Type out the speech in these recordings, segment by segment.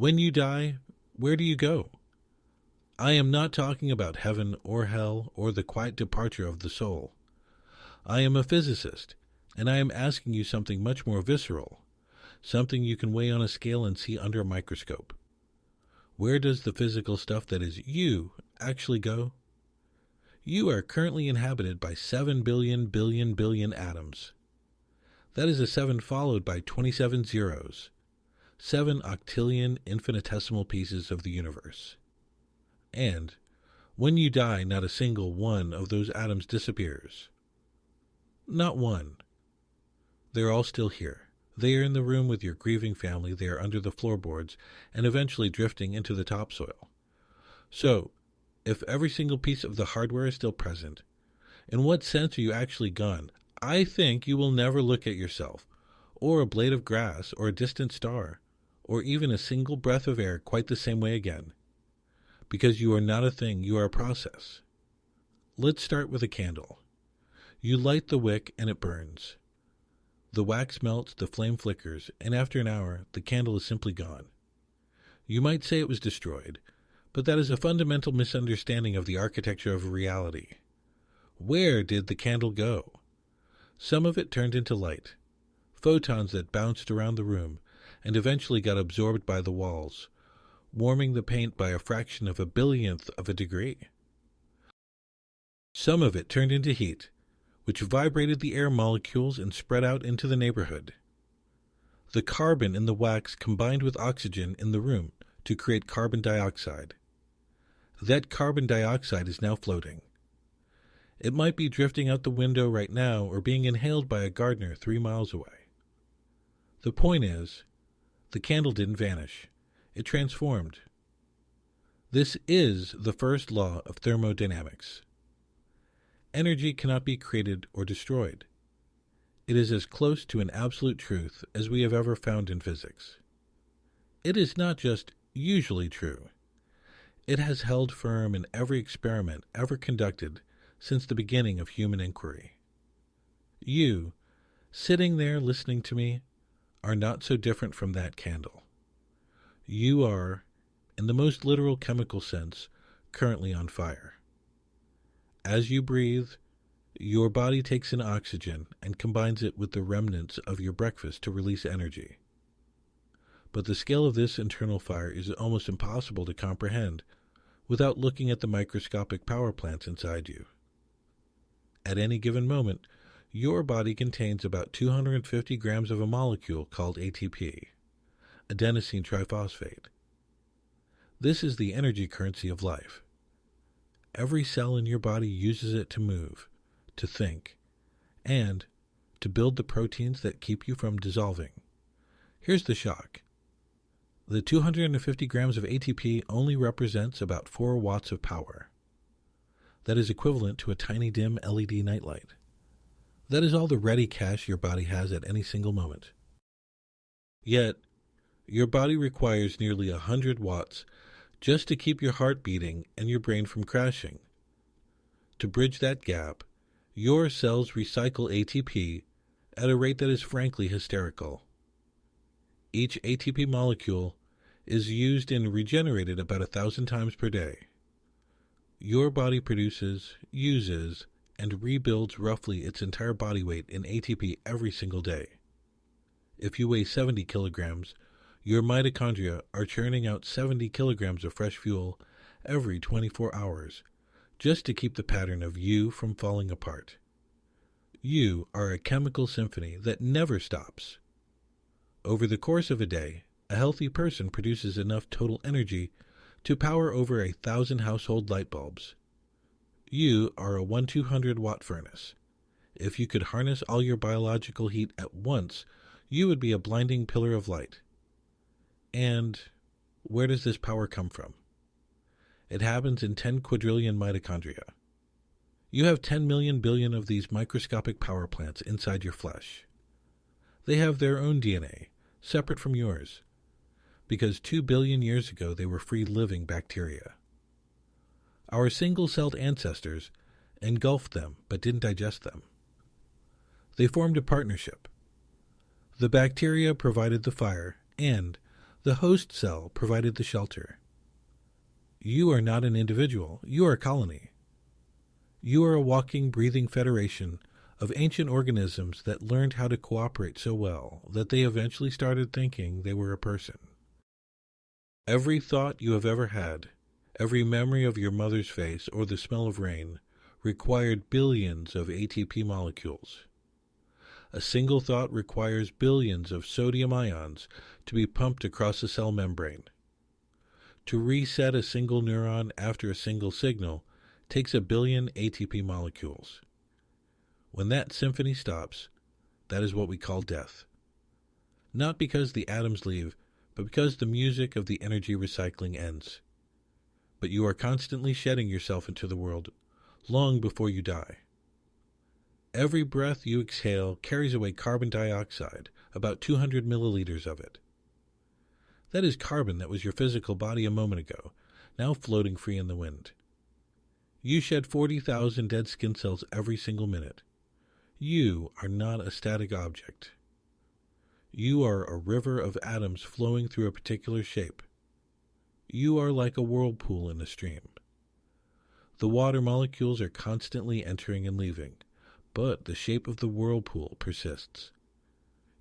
When you die, where do you go? I am not talking about heaven or hell or the quiet departure of the soul. I am a physicist, and I am asking you something much more visceral, something you can weigh on a scale and see under a microscope. Where does the physical stuff that is you actually go? You are currently inhabited by 7 billion atoms. That is a 7 followed by 27 zeros, 7 octillion infinitesimal pieces of the universe. And when you die, not a single one of those atoms disappears. Not one. They're all still here. They are in the room with your grieving family, they are under the floorboards, and eventually drifting into the topsoil. So, if every single piece of the hardware is still present, in what sense are you actually gone? I think you will never look at yourself, or a blade of grass, or a distant star, or even a single breath of air quite the same way again. Because you are not a thing, you are a process. Let's start with a candle. You light the wick and it burns. The wax melts, the flame flickers, and after an hour, the candle is simply gone. You might say it was destroyed, but that is a fundamental misunderstanding of the architecture of reality. Where did the candle go? Some of it turned into light, photons that bounced around the room and eventually got absorbed by the walls, warming the paint by a fraction of a billionth of a degree. Some of it turned into heat, which vibrated the air molecules and spread out into the neighborhood. The carbon in the wax combined with oxygen in the room to create carbon dioxide. That carbon dioxide is now floating. It might be drifting out the window right now or being inhaled by a gardener 3 miles away. The point is, the candle didn't vanish. It transformed. This is the first law of thermodynamics. Energy cannot be created or destroyed. It is as close to an absolute truth as we have ever found in physics. It is not just usually true. It has held firm in every experiment ever conducted since the beginning of human inquiry. You, sitting there listening to me, are not so different from that candle. You are, in the most literal chemical sense, currently on fire. As you breathe, your body takes in oxygen and combines it with the remnants of your breakfast to release energy. But the scale of this internal fire is almost impossible to comprehend without looking at the microscopic power plants inside you. At any given moment, your body contains about 250 grams of a molecule called ATP, adenosine triphosphate. This is the energy currency of life. Every cell in your body uses it to move, to think, and to build the proteins that keep you from dissolving. Here's the shock. The 250 grams of ATP only represents about 4 watts of power. That is equivalent to a tiny dim LED nightlight. That is all the ready cash your body has at any single moment. Yet, your body requires nearly 100 watts just to keep your heart beating and your brain from crashing. To bridge that gap, your cells recycle ATP at a rate that is frankly hysterical. Each ATP molecule is used and regenerated about 1,000 times per day. Your body produces, uses, and rebuilds roughly its entire body weight in ATP every single day. If you weigh 70 kilograms, your mitochondria are churning out 70 kilograms of fresh fuel every 24 hours, just to keep the pattern of you from falling apart. You are a chemical symphony that never stops. Over the course of a day, a healthy person produces enough total energy to power over 1,000 household light bulbs. You are a 1-200 watt furnace. If you could harness all your biological heat at once, you would be a blinding pillar of light. And where does this power come from? It happens in 10 quadrillion mitochondria. You have 10 million billion of these microscopic power plants inside your flesh. They have their own DNA, separate from yours, because 2 billion years ago they were free-living bacteria. Our single-celled ancestors engulfed them but didn't digest them. They formed a partnership. The bacteria provided the fire, and The host cell provided the shelter. You are not an individual. You are a colony. You are a walking, breathing federation of ancient organisms that learned how to cooperate so well that they eventually started thinking they were a person. Every thought you have ever had, every memory of your mother's face or the smell of rain, required billions of ATP molecules. A single thought requires billions of sodium ions to be pumped across a cell membrane. To reset a single neuron after a single signal takes a billion ATP molecules. When that symphony stops, that is what we call death. Not because the atoms leave, but because the music of the energy recycling ends. But you are constantly shedding yourself into the world long before you die. Every breath you exhale carries away carbon dioxide, about 200 milliliters of it. That is carbon that was your physical body a moment ago, now floating free in the wind. You shed 40,000 dead skin cells every single minute. You are not a static object. You are a river of atoms flowing through a particular shape. You are like a whirlpool in a stream. The water molecules are constantly entering and leaving, but the shape of the whirlpool persists.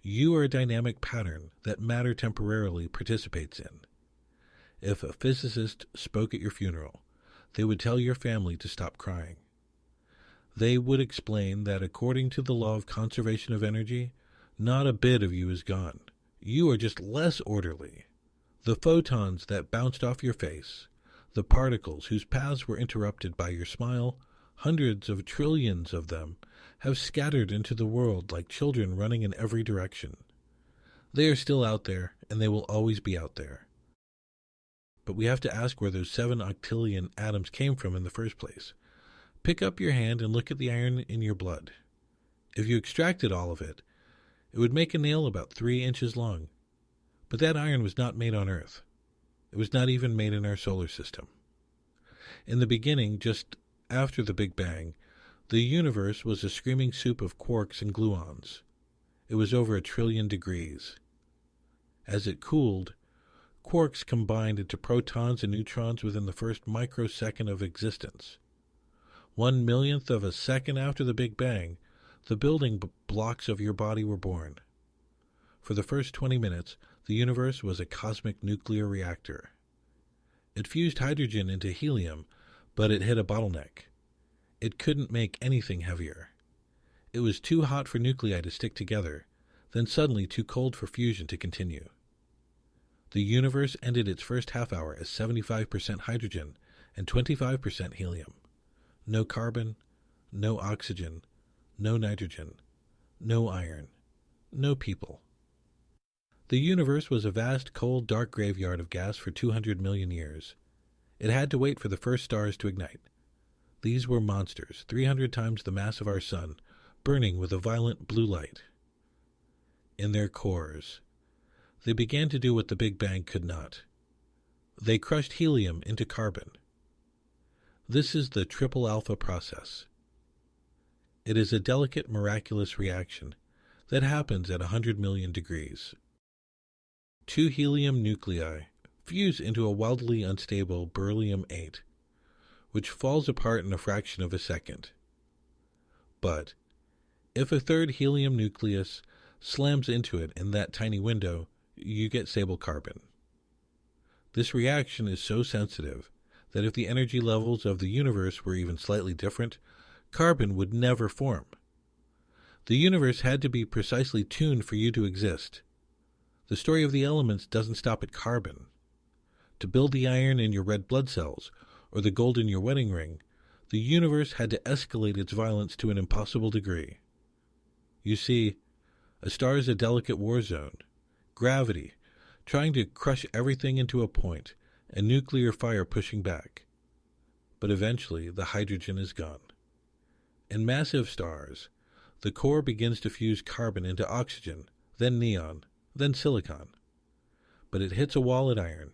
You are a dynamic pattern that matter temporarily participates in. If a physicist spoke at your funeral, they would tell your family to stop crying. They would explain that according to the law of conservation of energy, not a bit of you is gone. You are just less orderly. The photons that bounced off your face, the particles whose paths were interrupted by your smile, hundreds of trillions of them, have scattered into the world like children running in every direction. They are still out there, and they will always be out there. But we have to ask where those 7 octillion atoms came from in the first place. Pick up your hand and look at the iron in your blood. If you extracted all of it, it would make a nail about 3 inches long. But that iron was not made on Earth. It was not even made in our solar system. In the beginning, just after the Big Bang, the universe was a screaming soup of quarks and gluons. It was over 1 trillion degrees. As it cooled, quarks combined into protons and neutrons within the first microsecond of existence. 1/millionth of a second after the Big Bang, the building blocks of your body were born. For the first 20 minutes, the universe was a cosmic nuclear reactor. It fused hydrogen into helium, but it hit a bottleneck. It couldn't make anything heavier. It was too hot for nuclei to stick together, then suddenly too cold for fusion to continue. The universe ended its first half hour as 75% hydrogen and 25% helium. No carbon, no oxygen, no nitrogen, no iron, no people. The universe was a vast, cold, dark graveyard of gas for 200 million years. It had to wait for the first stars to ignite. These were monsters, 300 times the mass of our sun, burning with a violent blue light. In their cores, they began to do what the Big Bang could not. They crushed helium into carbon. This is the triple alpha process. It is a delicate, miraculous reaction that happens at 100 million degrees. 2 helium nuclei fuse into a wildly unstable beryllium-8, which falls apart in a fraction of a second. But if a third helium nucleus slams into it in that tiny window, you get stable carbon. This reaction is so sensitive that if the energy levels of the universe were even slightly different, carbon would never form. The universe had to be precisely tuned for you to exist. The story of the elements doesn't stop at carbon. To build the iron in your red blood cells, or the gold in your wedding ring, the universe had to escalate its violence to an impossible degree. You see, a star is a delicate war zone. Gravity, trying to crush everything into a point, and nuclear fire pushing back. But eventually, the hydrogen is gone. In massive stars, the core begins to fuse carbon into oxygen, then neon, then silicon. But it hits a wall at iron.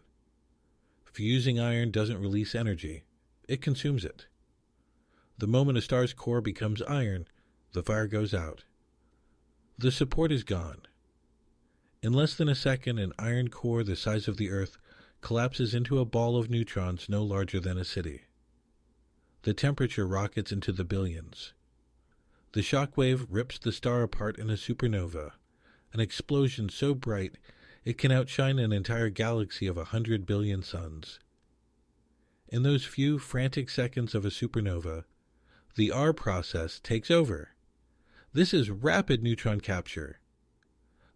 Fusing iron doesn't release energy, it consumes it. The moment a star's core becomes iron, the fire goes out. The support is gone. In less than a second, an iron core the size of the Earth collapses into a ball of neutrons no larger than a city. The temperature rockets into the billions. The shock wave rips the star apart in a supernova, an explosion so bright it can outshine an entire galaxy of 100 billion suns. In those few frantic seconds of a supernova, the R process takes over. This is rapid neutron capture.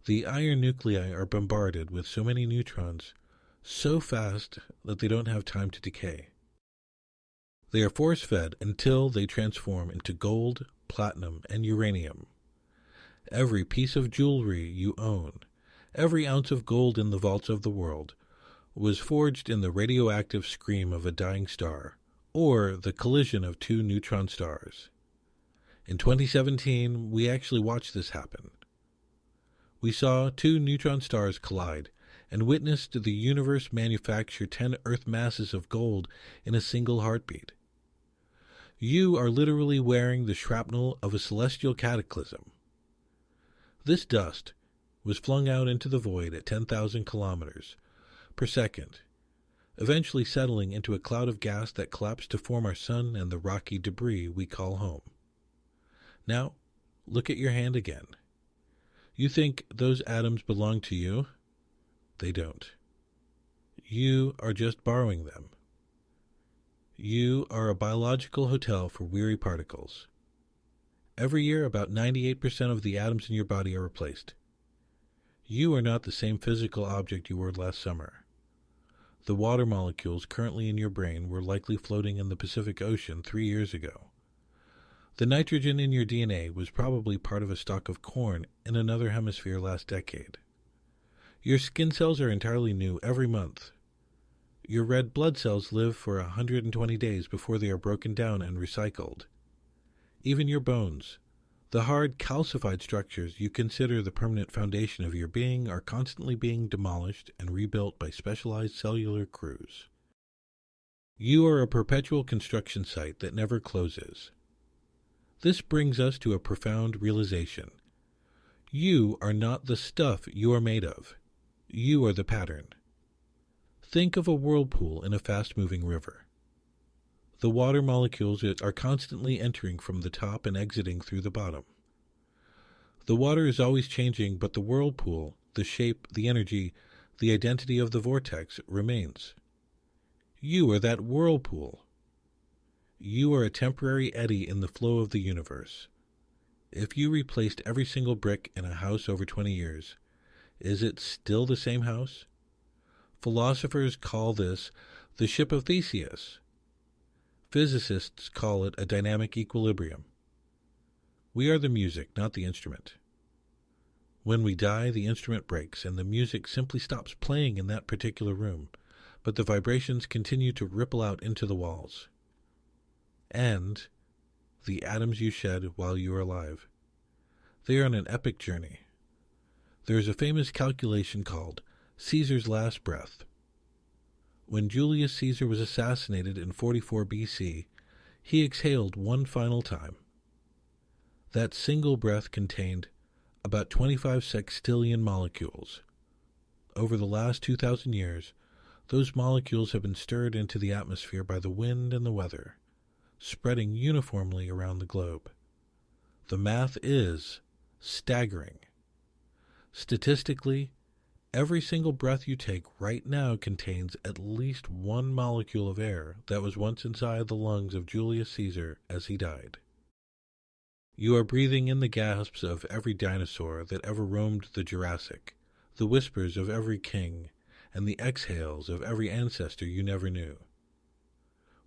The iron nuclei are bombarded with so many neutrons, so fast that they don't have time to decay. They are force-fed until they transform into gold, platinum, and uranium. Every piece of jewelry you own, every ounce of gold in the vaults of the world, was forged in the radioactive scream of a dying star, or the collision of two neutron stars. In 2017, we actually watched this happen. We saw two neutron stars collide and witnessed the universe manufacture 10 Earth masses of gold in a single heartbeat. You are literally wearing the shrapnel of a celestial cataclysm. This dust was flung out into the void at 10,000 kilometers per second, eventually settling into a cloud of gas that collapsed to form our sun and the rocky debris we call home. Now, look at your hand again. You think those atoms belong to you? They don't. You are just borrowing them. You are a biological hotel for weary particles. Every year, about 98% of the atoms in your body are replaced. You are not the same physical object you were last summer. The water molecules currently in your brain were likely floating in the Pacific Ocean 3 years ago. The nitrogen in your DNA was probably part of a stalk of corn in another hemisphere last decade. Your skin cells are entirely new every month. Your red blood cells live for 120 days before they are broken down and recycled. Even your bones, the hard calcified structures you consider the permanent foundation of your being, are constantly being demolished and rebuilt by specialized cellular crews. You are a perpetual construction site that never closes. This brings us to a profound realization. You are not the stuff you are made of. You are the pattern. Think of a whirlpool in a fast-moving river. The water molecules are constantly entering from the top and exiting through the bottom. The water is always changing, but the whirlpool, the shape, the energy, the identity of the vortex remains. You are that whirlpool. You are a temporary eddy in the flow of the universe. If you replaced every single brick in a house over 20 years, is it still the same house? Philosophers call this the ship of Theseus. Physicists call it a dynamic equilibrium. We are the music, not the instrument. When we die, the instrument breaks, and the music simply stops playing in that particular room, but the vibrations continue to ripple out into the walls. And the atoms you shed while you are alive. They are on an epic journey. There is a famous calculation called Caesar's last breath. When Julius Caesar was assassinated in 44 BC, he exhaled one final time. That single breath contained about 25 sextillion molecules. Over the last 2,000 years, those molecules have been stirred into the atmosphere by the wind and the weather, spreading uniformly around the globe. The math is staggering. Statistically, every single breath you take right now contains at least one molecule of air that was once inside the lungs of Julius Caesar as he died. You are breathing in the gasps of every dinosaur that ever roamed the Jurassic, the whispers of every king, and the exhales of every ancestor you never knew.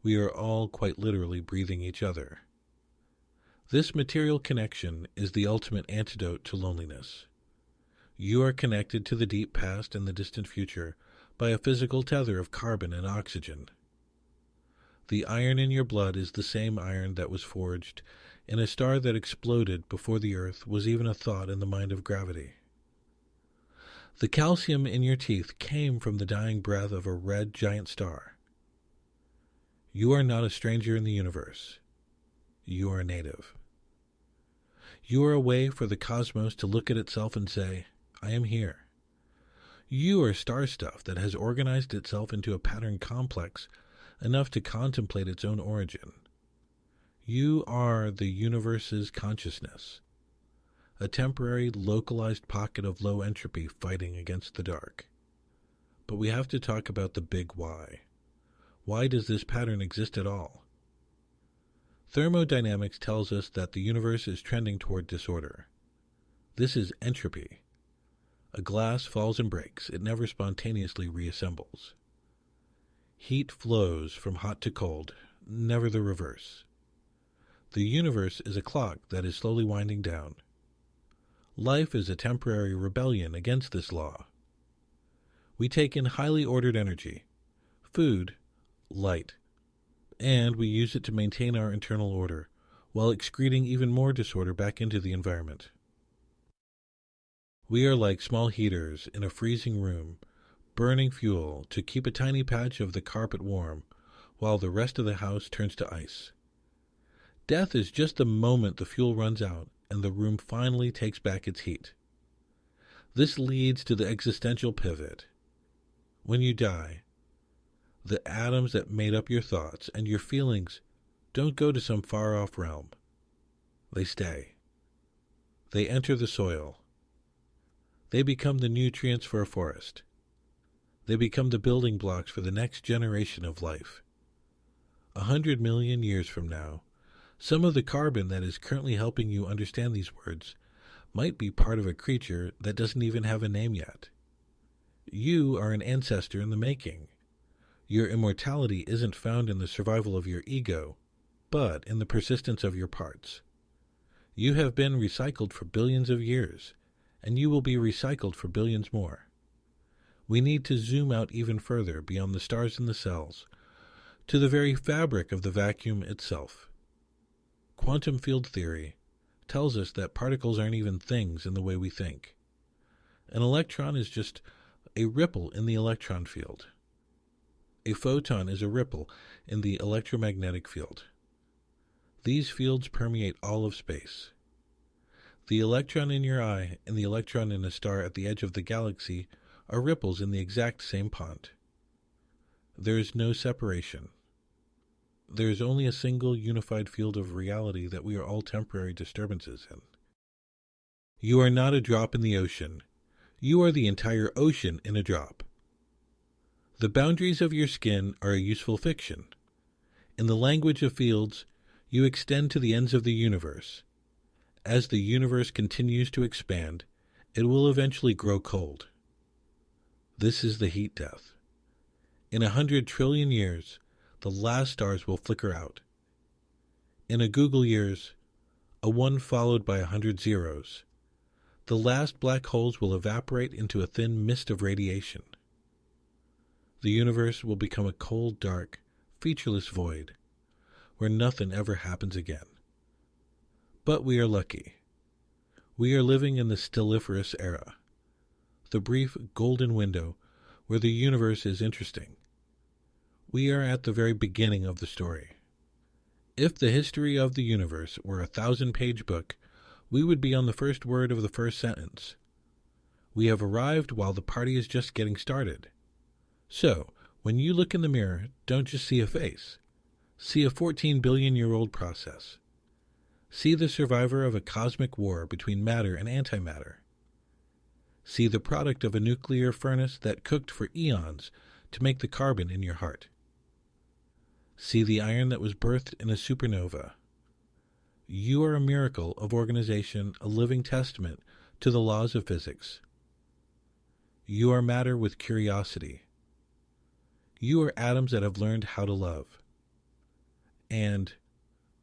We are all quite literally breathing each other. This material connection is the ultimate antidote to loneliness. You are connected to the deep past and the distant future by a physical tether of carbon and oxygen. The iron in your blood is the same iron that was forged in a star that exploded before the Earth was even a thought in the mind of gravity. The calcium in your teeth came from the dying breath of a red giant star. You are not a stranger in the universe. You are a native. You are a way for the cosmos to look at itself and say, I am here. You are star stuff that has organized itself into a pattern complex enough to contemplate its own origin. You are the universe's consciousness, a temporary, localized pocket of low entropy fighting against the dark. But we have to talk about the big why. Why does this pattern exist at all? Thermodynamics tells us that the universe is trending toward disorder. This is entropy. A glass falls and breaks. It never spontaneously reassembles. Heat flows from hot to cold, never the reverse. The universe is a clock that is slowly winding down. Life is a temporary rebellion against this law. We take in highly ordered energy, food, light, and we use it to maintain our internal order, while excreting even more disorder back into the environment. We are like small heaters in a freezing room, burning fuel to keep a tiny patch of the carpet warm, while the rest of the house turns to ice. Death is just the moment the fuel runs out and the room finally takes back its heat. This leads to the existential pivot. When you die, the atoms that made up your thoughts and your feelings don't go to some far-off realm. They stay. They enter the soil. They become the nutrients for a forest. They become the building blocks for the next generation of life. 100 million years from now, some of the carbon that is currently helping you understand these words might be part of a creature that doesn't even have a name yet. You are an ancestor in the making. Your immortality isn't found in the survival of your ego, but in the persistence of your parts. You have been recycled for billions of years, and you will be recycled for billions more. We need to zoom out even further beyond the stars and the cells, to the very fabric of the vacuum itself. Quantum field theory tells us that particles aren't even things in the way we think. An electron is just a ripple in the electron field. A photon is a ripple in the electromagnetic field. These fields permeate all of space. The electron in your eye and the electron in a star at the edge of the galaxy are ripples in the exact same pond. There is no separation. There is only a single unified field of reality that we are all temporary disturbances in. You are not a drop in the ocean. You are the entire ocean in a drop. The boundaries of your skin are a useful fiction. In the language of fields, you extend to the ends of the universe. As the universe continues to expand, it will eventually grow cold. This is the heat death. In 100 trillion years, the last stars will flicker out. In a Google years, a 1 followed by 100 zeros, the last black holes will evaporate into a thin mist of radiation. The universe will become a cold, dark, featureless void, where nothing ever happens again. But we are lucky. We are living in the stelliferous era, the brief golden window where the universe is interesting. We are at the very beginning of the story. If the history of the universe were a 1,000-page book, we would be on the first word of the first sentence. We have arrived while the party is just getting started. So, when you look in the mirror, don't just see a face. See a 14-billion-year-old process. See the survivor of a cosmic war between matter and antimatter. See the product of a nuclear furnace that cooked for eons to make the carbon in your heart. See the iron that was birthed in a supernova. You are a miracle of organization, a living testament to the laws of physics. You are matter with curiosity. You are atoms that have learned how to love. And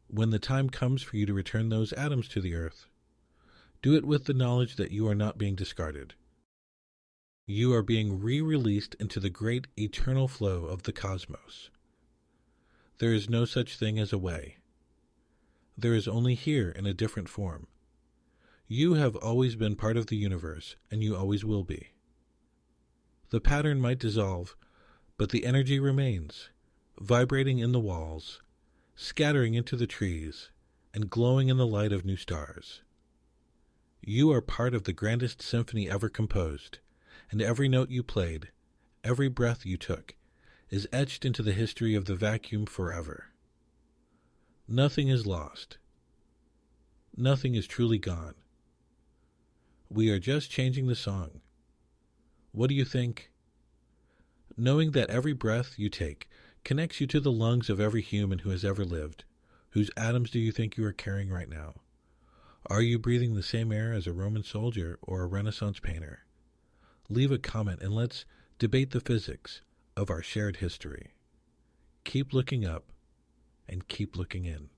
when the time comes for you to return those atoms to the earth, do it with the knowledge that you are not being discarded. You are being re-released into the great eternal flow of the cosmos. There is no such thing as a way. There is only here in a different form. You have always been part of the universe, and you always will be. The pattern might dissolve, but the energy remains, vibrating in the walls, scattering into the trees, and glowing in the light of new stars. You are part of the grandest symphony ever composed, and every note you played, every breath you took, is etched into the history of the vacuum forever. Nothing is lost. Nothing is truly gone. We are just changing the song. What do you think? Knowing that every breath you take connects you to the lungs of every human who has ever lived, whose atoms do you think you are carrying right now? Are you breathing the same air as a Roman soldier or a Renaissance painter? Leave a comment and let's debate the physics of our shared history. Keep looking up and keep looking in.